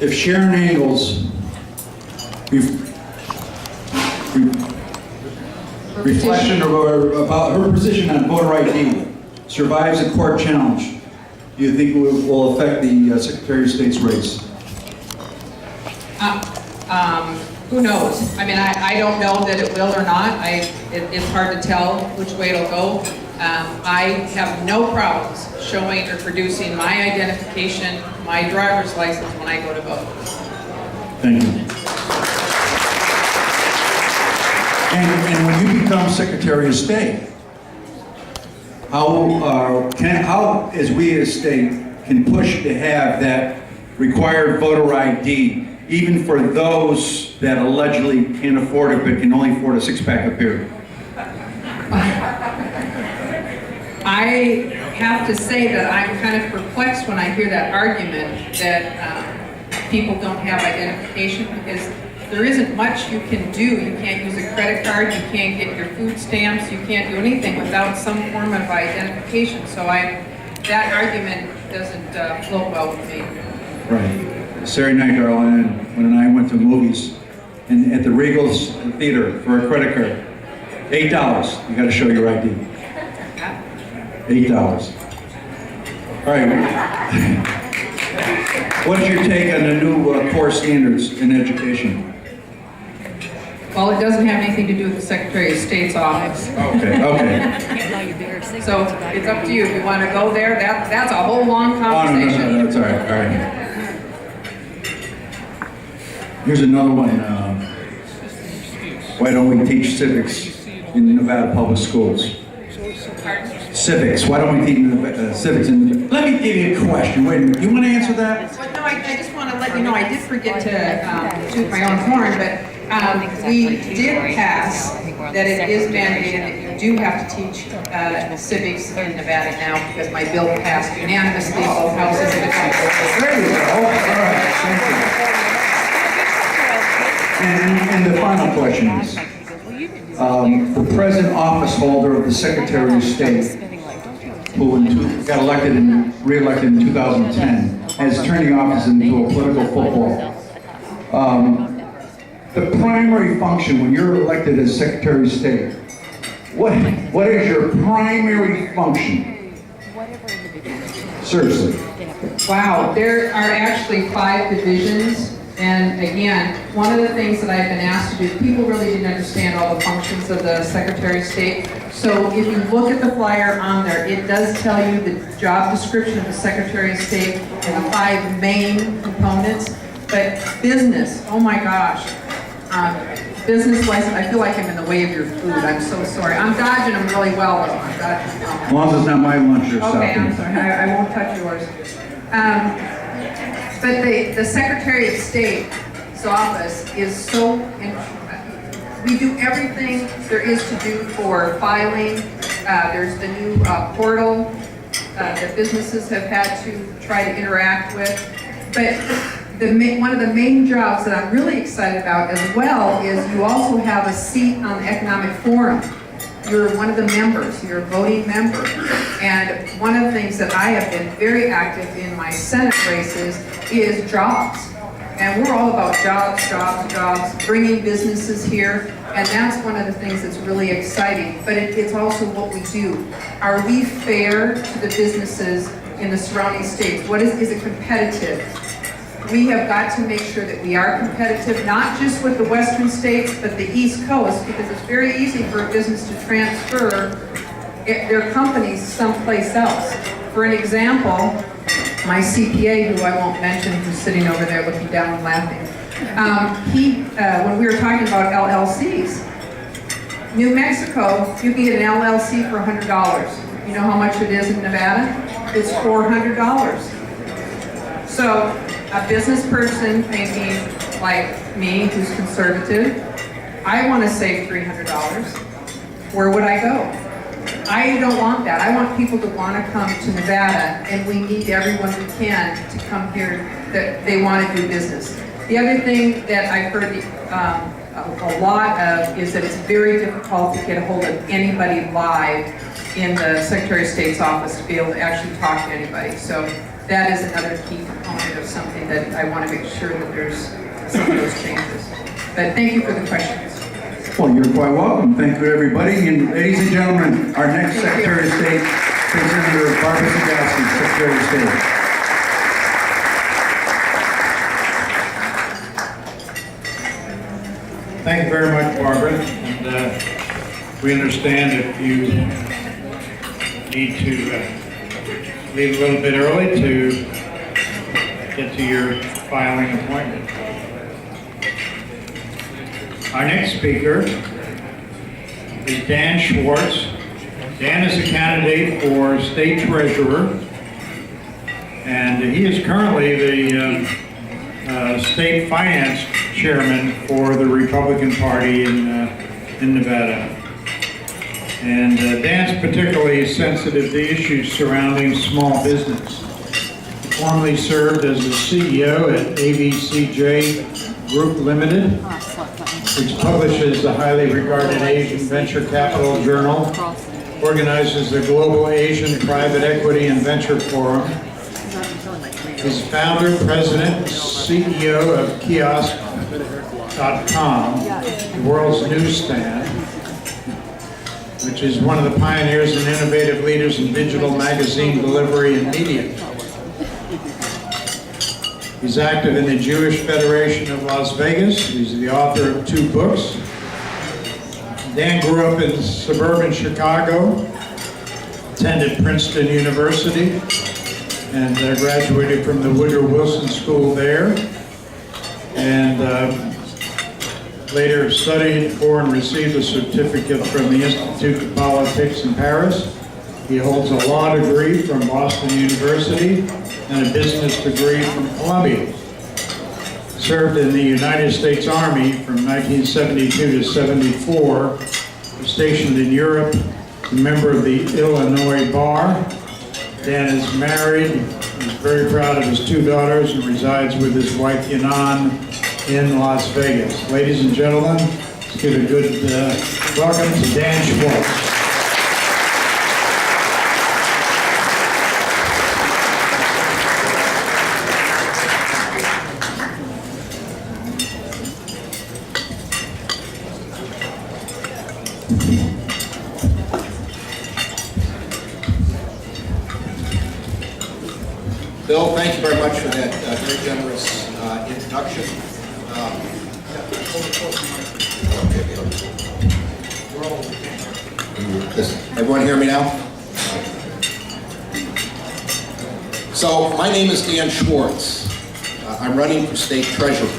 If Sharon Angles reflection about her position on voter ID survives a court challenge, do you think it will affect the Secretary of State's race? Who knows? I mean, I don't know that it will or not. It's hard to tell which way it'll go. I have no problems showing or producing my identification, my driver's license when I go to vote. Thank you. And when you become Secretary of State, how as we as state can push to have that required voter ID, even for those that allegedly can't afford it but can only afford a six-pack of beer? I have to say that I'm kind of perplexed when I hear that argument that people don't have identification, because there isn't much you can do. You can't use a credit card, you can't get your food stamps, you can't do anything without some form of identification. So that argument doesn't float well with me. Right. Saturday night, Darlene, when I went to movies, and at the Regal Theater for a credit card, $8. You got to show your ID. $8. All right. What's your take on the new core standards in education? Well, it doesn't have anything to do with the Secretary of State's office. Okay, okay. So it's up to you. If you want to go there, that's a whole long conversation. Oh, no, that's all right. All right. Here's another one. Why don't we teach civics in Nevada public schools? Civics. Why don't we teach civics? Let me give you a question. Wait a minute. You want to answer that? Well, no, I just want to let you know, I did forget to toot my own horn, but we did pass that it is mandated that you do have to teach civics in Nevada now, because my bill passed unanimously, both houses of the Congress. There you go. All right. Thank you. And the final question is, the present office holder of the Secretary of State, who got elected and re-elected in 2010, is turning office into a political football. The primary function when you're elected as Secretary of State, what is your primary function? Seriously. Wow, there are actually 5 divisions. And again, one of the things that I've been asked to do, people really didn't understand all the functions of the Secretary of State. So if you look at the flyer on there, it does tell you the job description of the Secretary of State and the 5 main components. But business, oh my gosh. Business license, I feel like I'm in the way of your food. I'm so sorry. I'm dodging them really well though. I'm dodging them. As long as it's not my lunch or something. Okay, I'm sorry. I won't touch yours. But the Secretary of State's office is so, we do everything there is to do for filing. There's the new portal that businesses have had to try to interact with. But one of the main jobs that I'm really excited about as well is you also have a seat on the Economic Forum. You're one of the members, you're a voting member. And one of the things that I have been very active in my Senate races is jobs. And we're all about jobs, jobs, jobs, bringing businesses here. And that's one of the things that's really exciting. But it's also what we do. Are we fair to the businesses in the surrounding states? Is it competitive? We have got to make sure that we are competitive, not just with the western states, but the East Coast, because it's very easy for a business to transfer their companies someplace else. For an example, my CPA, who I won't mention, who's sitting over there looking down and laughing, when we were talking about LLCs, New Mexico, you can get an LLC for $100. You know how much it is in Nevada? It's $400. So a business person, maybe like me, who's conservative, I want to save $300. Where would I go? I don't want that. I want people to want to come to Nevada, and we need everyone we can to come here that they want to do business. The other thing that I've heard a lot of is that it's very difficult to get a hold of anybody live in the Secretary of State's office to be able to actually talk to anybody. So that is another key component of something that I want to make sure that there's some of those changes. But thank you for the questions. Well, you're quite welcome. Thank you, everybody. And ladies and gentlemen, our next Secretary of State, Senator Barbara Cegavske, Secretary of State. Thank you very much, Barbara. And we understand if you need to leave a little bit early to get to your filing appointment. Our next speaker is Dan Schwartz. Dan is a candidate for state treasurer, and he is currently the state finance chairman for the Republican Party in Nevada. And Dan's particularly sensitive to issues surrounding small business. He formerly served as the CEO at ABCJ Group Limited, which publishes the highly regarded Asian Venture Capital Journal, organizes the Global Asian Private Equity and Venture Forum, is founder, president, CEO of Kiosk.com, the world's newsstand, which is one of the pioneers and innovative leaders in digital magazine delivery and media. He's active in the Jewish Federation of Las Vegas. He's the author of 2 books. Dan grew up in suburban Chicago, attended Princeton University, and graduated from the Woodrow Wilson School there, and later studied for and received a certificate from the Institute of Politics in Paris. He holds a law degree from Boston University and a business degree from Columbia. Served in the United States Army from 1972 to 74, was stationed in Europe, a member of the Illinois Bar. Dan is married, he's very proud of his 2 daughters, and resides with his wife Yanan in Las Vegas. Ladies and gentlemen, let's give a good welcome to Dan Schwartz. Bill, thank you very much for that very generous introduction. Does everyone hear me now? So, my name is Dan Schwartz. I'm running for state treasurer.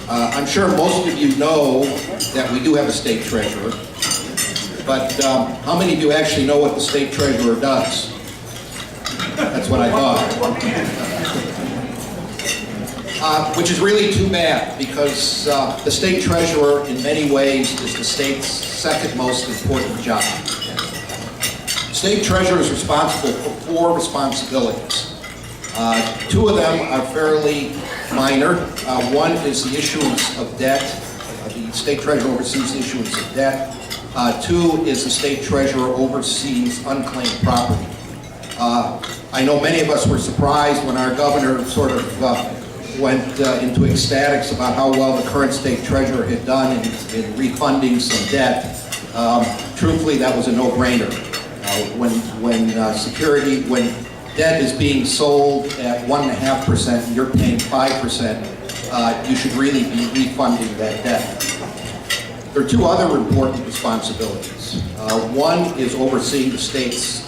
I'm sure most of you know that we do have a state treasurer, but how many of you actually know what the state treasurer does? That's what I thought. Which is really too bad, because the state treasurer, in many ways, is the state's second most important job. State treasurer is responsible for 4 responsibilities. 2 of them are fairly minor. One is the issuance of debt. The state treasurer oversees the issuance of debt. 2 is the state treasurer oversees unclaimed property. I know many of us were surprised when our governor sort of went into ecstatics about how well the current state treasurer had done in refunding some debt. Truthfully, that was a no-brainer. When debt is being sold at 1.5% and you're paying 5%, you should really be refunding that debt. There are 2 other important responsibilities. One is overseeing the state's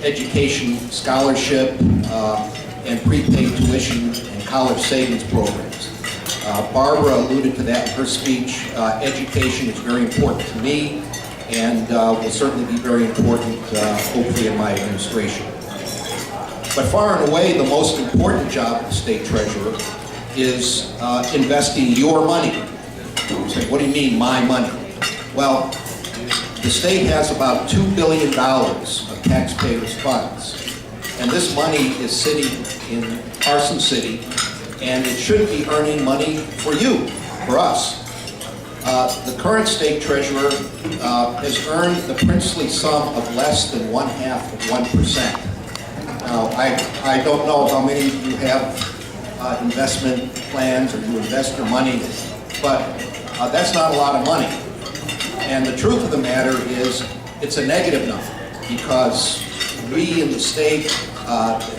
education, scholarship, and prepaid tuition and college savings programs. Barbara alluded to that in her speech. Education is very important to me, and will certainly be very important, hopefully, in my administration. But far and away, the most important job of the state treasurer is investing your money. You say, what do you mean, my money? Well, the state has about $2 billion of taxpayers' funds, and this money is sitting in Carson City, and it should be earning money for you, for us. The current state treasurer has earned the princely sum of less than 1/2 of 1%. Now, I don't know how many of you have investment plans or you invest your money, but that's not a lot of money. And the truth of the matter is, it's a negative number, because we in the state,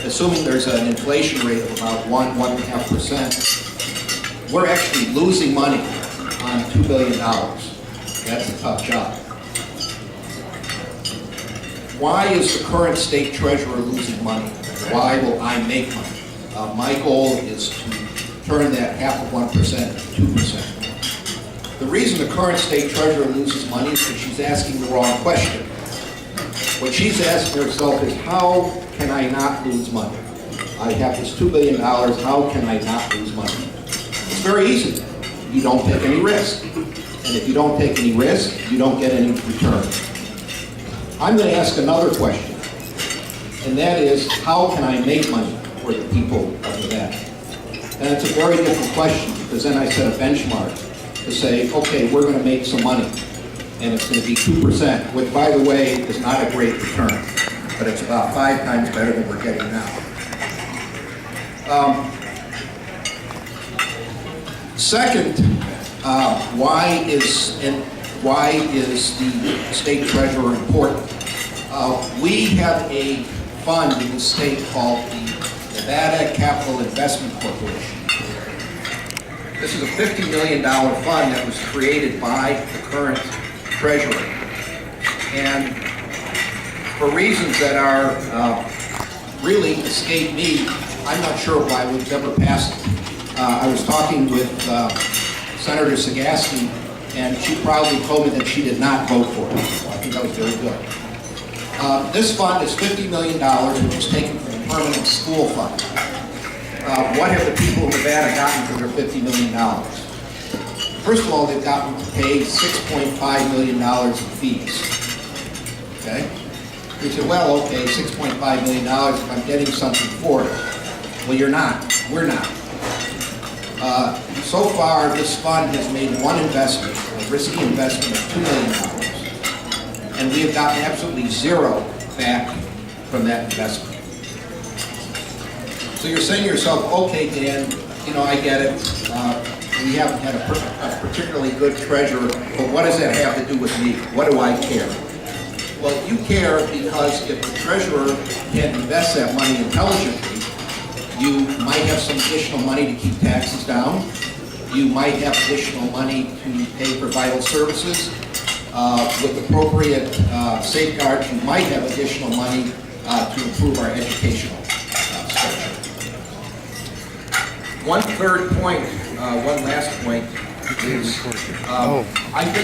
assuming there's an inflation rate of about 1.5%, we're actually losing money on $2 billion. That's a tough job. Why is the current state treasurer losing money? Why will I make money? My goal is to turn that 0.5% to 2%. The reason the current state treasurer loses money is because she's asking the wrong question. What she's asking herself is, how can I not lose money? I have this $2 billion, how can I not lose money? It's very easy. You don't take any risk. And if you don't take any risk, you don't get any return. I'm going to ask another question, and that is, how can I make money for the people of Nevada? And it's a very different question, because then I set a benchmark to say, okay, we're going to make some money, and it's going to be 2%, which, by the way, is not a great return, but it's about 5 times better than we're getting now. Second, why is the state treasurer important? We have a fund in the state called the Nevada Capital Investment Corporation. This is a $50 million fund that was created by the current treasurer. And for reasons that are really escape me, I'm not sure why we've never passed it. I was talking with Senator Cegavske, and she proudly told me that she did not vote for it. So I think that was very good. This fund is $50 million, which is taken from the permanent school fund. What have the people of Nevada gotten for their $50 million? First of all, they've gotten to pay $6.5 million in fees. Okay? You say, well, okay, $6.5 million if I'm getting something for it. Well, you're not. We're not. So far, this fund has made one investment, a risky investment of $2 million, and we have gotten absolutely zero back from that investment. So you're saying to yourself, okay, Dan, I get it. We haven't had a particularly good treasurer, but what does that have to do with me? What do I care? Well, you care because if the treasurer can invest that money intelligently, you might have some additional money to keep taxes down. You might have additional money to pay for vital services. With appropriate safeguards, you might have additional money to improve our educational structure. One last point is, I think